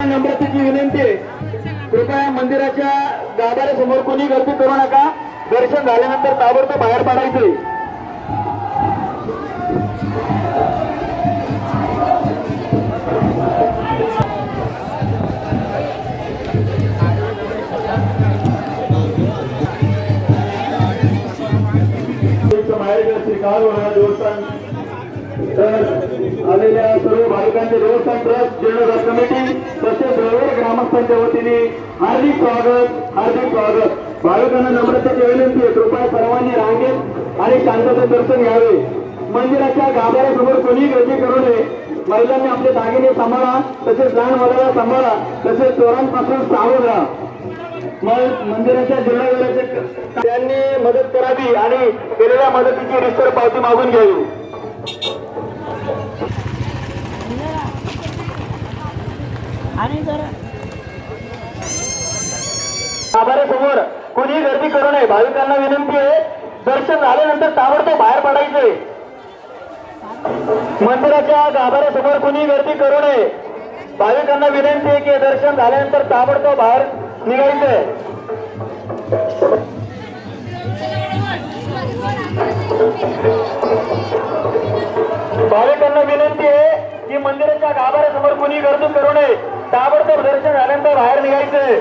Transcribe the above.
नम्रतेची विनंती आहे, कृपया मंदिराच्या गाभाऱ्यासमोर कोणी गर्दी करू नका. दर्शन झाल्यानंतर ताबडतोब बाहेर पडायचंय. देवस्थान आलेल्या सर्व भाविकांचे देवस्थान ट्रस्ट जीर्णोद्धार कमिटी तसेच सर्व ग्रामस्थांच्या वतीने हार्दिक स्वागत. भाविकांना नम्रतेची विनंती आहे, कृपया सर्वांनी रांगेत आणि शांततेत दर्शन घ्यावे. मंदिराच्या गाभाऱ्यासमोर कोणी गर्दी करू नये. महिलांनी आपले दागिने सांभाळा, तसेच लहान मुलाला सांभाळा, तसेच चोरांपासून सावध राहा. मंदिराच्या जिल्हाधिकाऱ्याचे त्यांनी मदत करावी आणि केलेल्या मदतीची रितसर पावती मागून घ्यावी. गाभाऱ्यासमोर कोणी गर्दी करू नये. भाविकांना विनंती आहे, दर्शन झाल्यानंतर ताबडतोब बाहेर पडायचंय. मंदिराच्या गाभाऱ्यासमोर कोणी गर्दी करू नये. भाविकांना विनंती आहे की दर्शन झाल्यानंतर ताबडतोब बाहेर निघायचंय. भाविकांना विनंती आहे की मंदिराच्या गाभाऱ्यासमोर कोणी गर्दी करू नये. ताबडतोब दर्शन झाल्यानंतर बाहेर निघायचंय.